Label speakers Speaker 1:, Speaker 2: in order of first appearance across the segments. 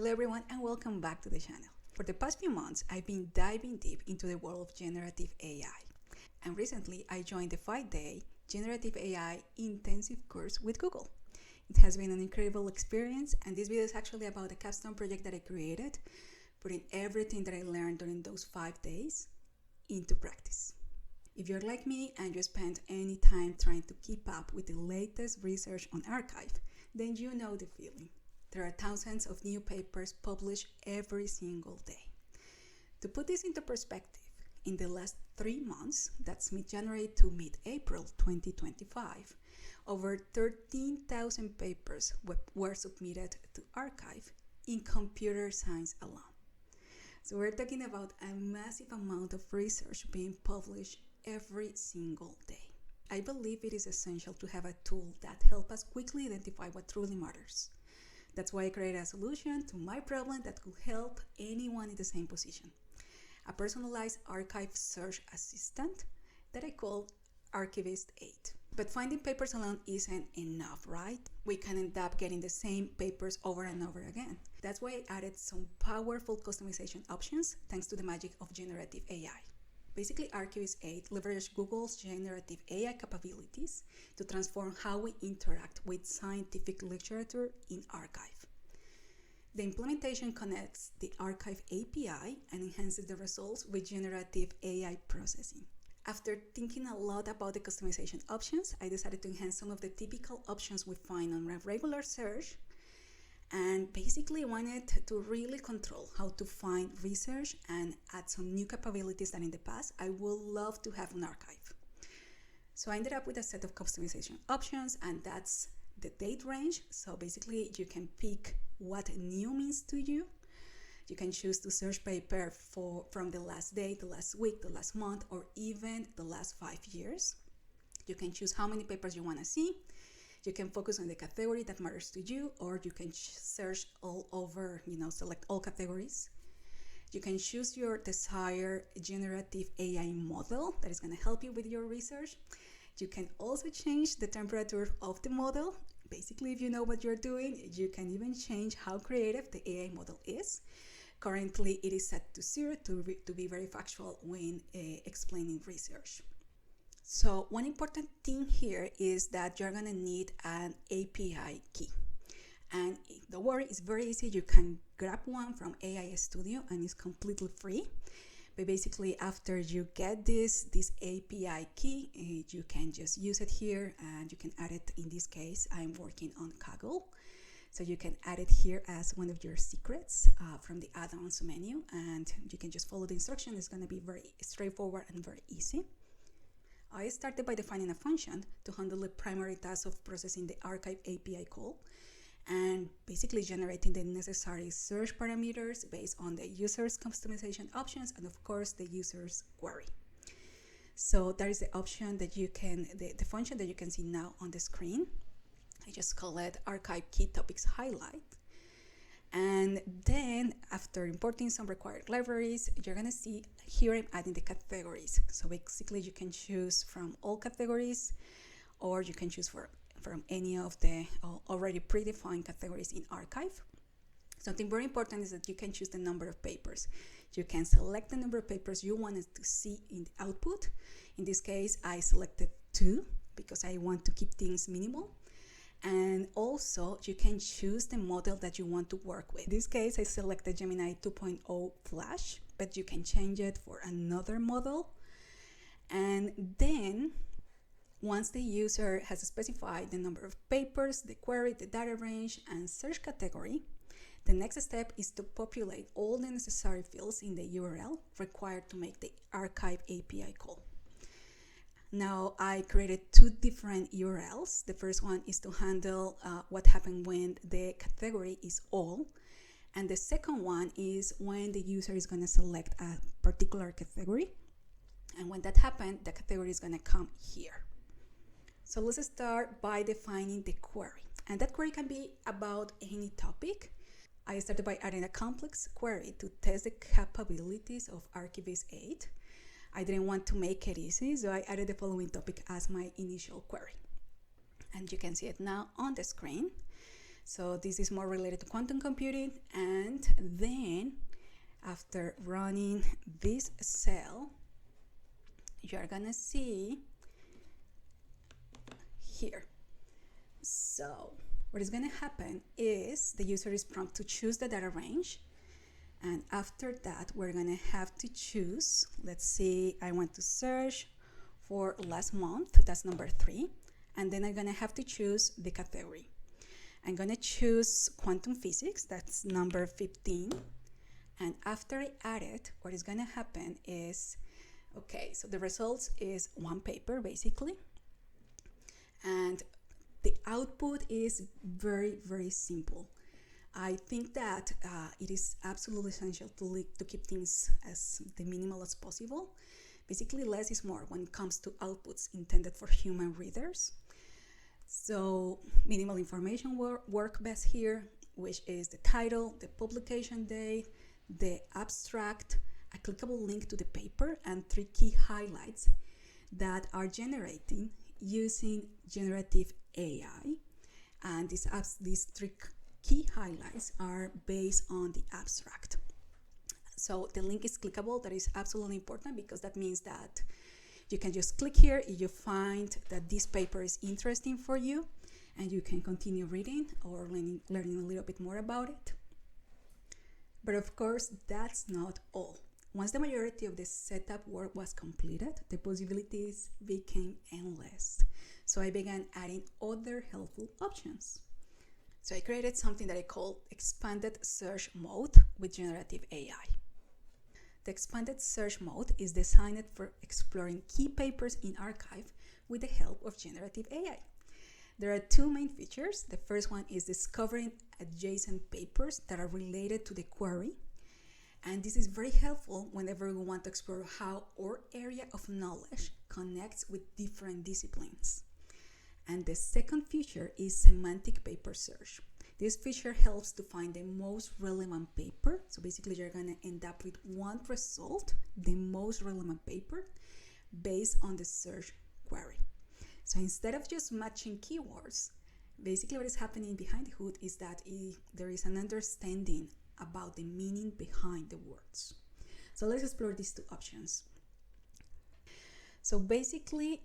Speaker 1: Hello everyone and welcome back to the channel. For the past few months, I've been diving deep into the world of generative AI. And recently, I joined the 5-day Generative AI intensive course with Google. It has been an incredible experience, and this video is actually about the capstone project that I created, putting everything that I learned during those 5 days into practice. If you're like me and you spend any time trying to keep up with the latest research on arXiv, then you know the feeling. There are thousands of new papers published every single day. To put this into perspective, in the last 3 months, that's mid-January to mid-April 2025, over 13,000 papers were submitted to arXiv in computer science alone. So we're talking about a massive amount of research being published every single day. I believe it is essential to have a tool that helps us quickly identify what truly matters. That's why I created a solution to my problem that could help anyone in the same position. A personalized arXiv search assistant that I call Archivist 8. But finding papers alone isn't enough, right? We can end up getting the same papers over and over again. That's why I added some powerful customization options thanks to the magic of generative AI. Basically, Archivist 8 leverages Google's generative AI capabilities to transform how we interact with scientific literature in arXiv. The implementation connects the arXiv API and enhances the results with generative AI processing. After thinking a lot about the customization options, I decided to enhance some of the typical options we find on a regular search, and basically wanted to really control how to find research and add some new capabilities that in the past I would love to have on arXiv. So I ended up with a set of customization options, and that's the date range. So basically you can pick what new means to you. You can choose to search paper from the last day, the last week, the last month, or even the last 5 years. You can choose how many papers you want to see. You can focus on the category that matters to you, or you can search all over, select all categories. You can choose your desired generative AI model that is going to help you with your research. You can also change the temperature of the model. Basically, if you know what you're doing, you can even change how creative the AI model is. Currently, it is set to 0 to be very factual when explaining research. So one important thing here is that you're going to need an API key. And don't worry, it's very easy. You can grab one from AI Studio and it's completely free. But basically, after you get this API key, you can just use it here, and you can add it. In this case, I'm working on Kaggle. So you can add it here as one of your secrets from the add-ons menu, and you can just follow the instructions. It's going to be very straightforward and very easy. I started by defining a function to handle the primary task of processing the arXiv API call and basically generating the necessary search parameters based on the user's customization options and of course the user's query. So that is the option that you can, the function that you can see now on the screen. I just call it arXiv key topics highlight. And then after importing some required libraries, you're going to see here I'm adding the categories. So basically you can choose from all categories, or you can choose from any of the already predefined categories in arXiv. Something very important is that you can choose the number of papers. You can select the number of papers you wanted to see in the output. In this case, I selected 2 because I want to keep things minimal. And also you can choose the model that you want to work with. In this case, I selected Gemini 2.0 Flash, but you can change it for another model. And then once the user has specified the number of papers, the query, the data range, and search category, the next step is to populate all the necessary fields in the URL required to make the arXiv API call. Now, I created 2 different URLs. The first one is to handle what happened when the category is all. And the second one is when the user is going to select a particular category. And when that happens, the category is going to come here. So let's start by defining the query. And that query can be about any topic. I started by adding a complex query to test the capabilities of Archivist 8. I didn't want to make it easy, so I added the following topic as my initial query. And you can see it now on the screen. So this is more related to quantum computing. And then after running this cell, you're gonna see here. So what is gonna happen is the user is prompted to choose the data range. And after that, we're gonna have to choose, let's see, I want to search for last month, that's number 3. And then I'm gonna have to choose the category. I'm gonna choose quantum physics, that's number 15. And after I add it, what is gonna happen is, okay, so the results is one paper basically. And the output is very, very simple. I think that it is absolutely essential to keep things as the minimal as possible. Basically, less is more when it comes to outputs intended for human readers. So minimal information work best here, which is the title, the publication date, the abstract, a clickable link to the paper, and 3 key highlights that are generated using generative AI. And these 3 key highlights are based on the abstract. So the link is clickable. That is absolutely important because that means that you can just click here if you find that this paper is interesting for you, and you can continue reading or learning a little bit more about it. But of course, that's not all. Once the majority of the setup work was completed, the possibilities became endless. So I began adding other helpful options. So I created something that I call expanded search mode with generative AI. The expanded search mode is designed for exploring key papers in arXiv with the help of generative AI. There are 2 main features. The first one is discovering adjacent papers that are related to the query. And this is very helpful whenever we want to explore how our area of knowledge connects with different disciplines. And the second feature is semantic paper search. This feature helps to find the most relevant paper. So basically you're going to end up with one result, the most relevant paper, based on the search query. So instead of just matching keywords, basically what is happening behind the hood is that there is an understanding about the meaning behind the words. So let's explore these 2 options. So basically,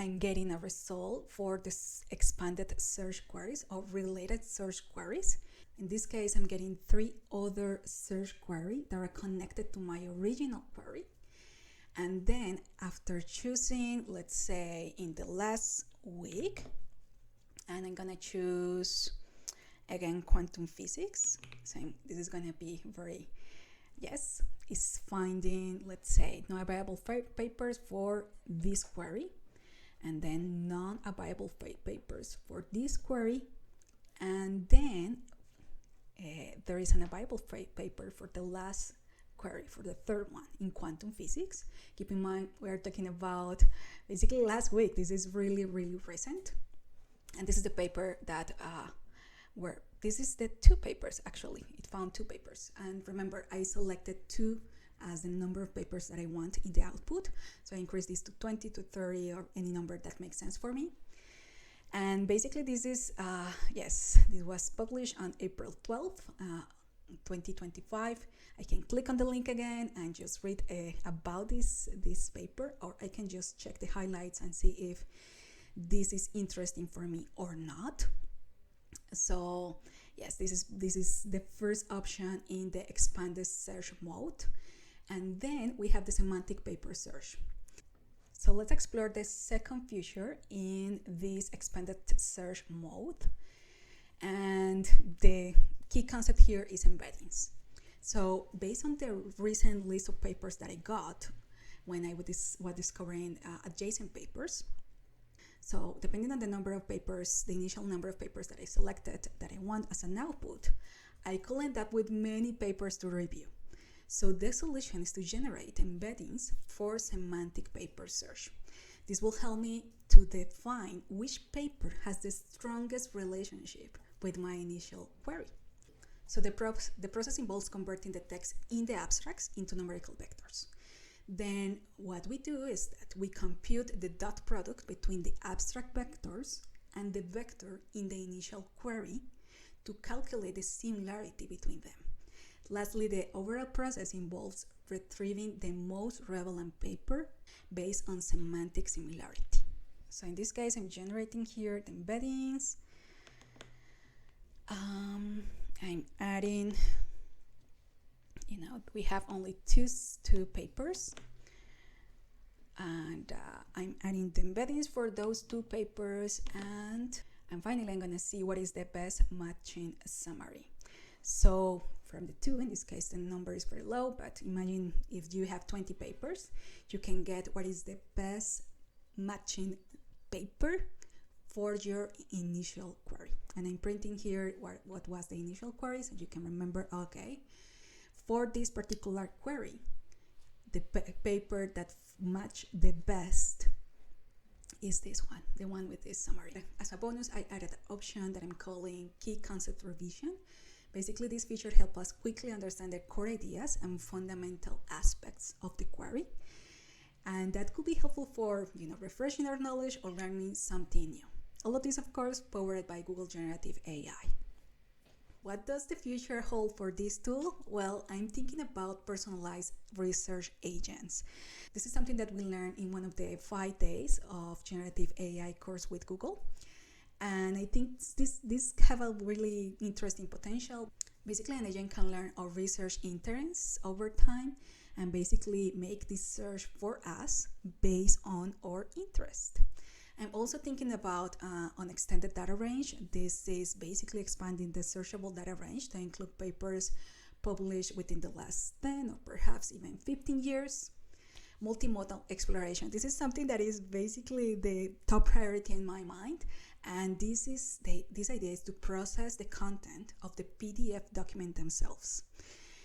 Speaker 1: I'm getting a result for this expanded search queries or related search queries. In this case, I'm getting 3 other search queries that are connected to my original query. And then after choosing, let's say in the last week, and I'm gonna choose again quantum physics. So this is gonna be very, yes, it's finding, let's say, non-available papers for this query, and then non-available papers for this query, and then there is an available paper for the last query, for the third one in quantum physics. Keep in mind, we're talking about basically last week. This is really, really recent. And this is the paper that this is the 2 papers actually. It found 2 papers. And remember, I selected 2 as the number of papers that I want in the output. So I increased this to 20 to 30 or any number that makes sense for me. And basically this is, this was published on April 12th, 2025. I can click on the link again and just read about this paper, or I can just check the highlights and see if this is interesting for me or not. So yes, this is the first option in the expanded search mode. And then we have the semantic paper search. So let's explore the second feature in this expanded search mode. And the key concept here is embeddings. So based on the recent list of papers that I got when I was discovering adjacent papers, so depending on the number of papers, the initial number of papers that I selected that I want as an output, I could end up with many papers to review. So the solution is to generate embeddings for semantic paper search. This will help me to define which paper has the strongest relationship with my initial query. So the process involves converting the text in the abstracts into numerical vectors. Then what we do is that we compute the dot product between the abstract vectors and the vector in the initial query to calculate the similarity between them. Lastly, the overall process involves retrieving the most relevant paper based on semantic similarity. So in this case, I'm generating here the embeddings. I'm adding, we have only two papers. And I'm adding the embeddings for those two papers. And finally, I'm going to see what is the best matching summary. So from the two, in this case, the number is very low, but imagine if you have 20 papers, you can get what is the best matching paper for your initial query. And I'm printing here what was the initial query, so you can remember, okay, for this particular query, the paper that match the best is this one, the one with this summary. As a bonus, I added an option that I'm calling Key Concept Revision. Basically, this feature helps us quickly understand the core ideas and fundamental aspects of the query. And that could be helpful for, refreshing our knowledge or learning something new. All of this, of course, powered by Google Generative AI. What does the future hold for this tool? Well, I'm thinking about personalized research agents. This is something that we learned in one of the 5 days of Generative AI course with Google. And I think this have a really interesting potential. Basically, an agent can learn our research interests over time and basically make this search for us based on our interest. I'm also thinking about an extended data range. This is basically expanding the searchable data range to include papers published within the last 10 or perhaps even 15 years. Multimodal exploration. This is something that is basically the top priority in my mind. And this idea is to process the content of the PDF document themselves,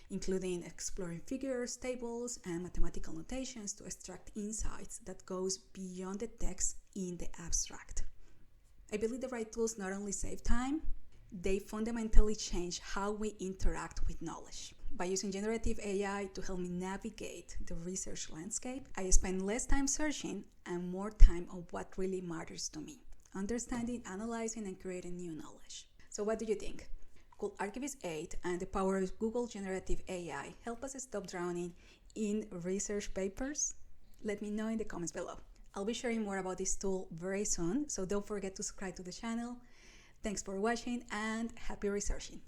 Speaker 1: including exploring figures, tables, and mathematical notations to extract insights that goes beyond the text in the abstract. I believe the right tools not only save time, they fundamentally change how we interact with knowledge. By using generative AI to help me navigate the research landscape, I spend less time searching and more time on what really matters to me: understanding, analyzing, and creating new knowledge. So what do you think? Could arXiv 8 and the power of Google Generative AI help us stop drowning in research papers? Let me know in the comments below. I'll be sharing more about this tool very soon, so don't forget to subscribe to the channel. Thanks for watching and happy researching.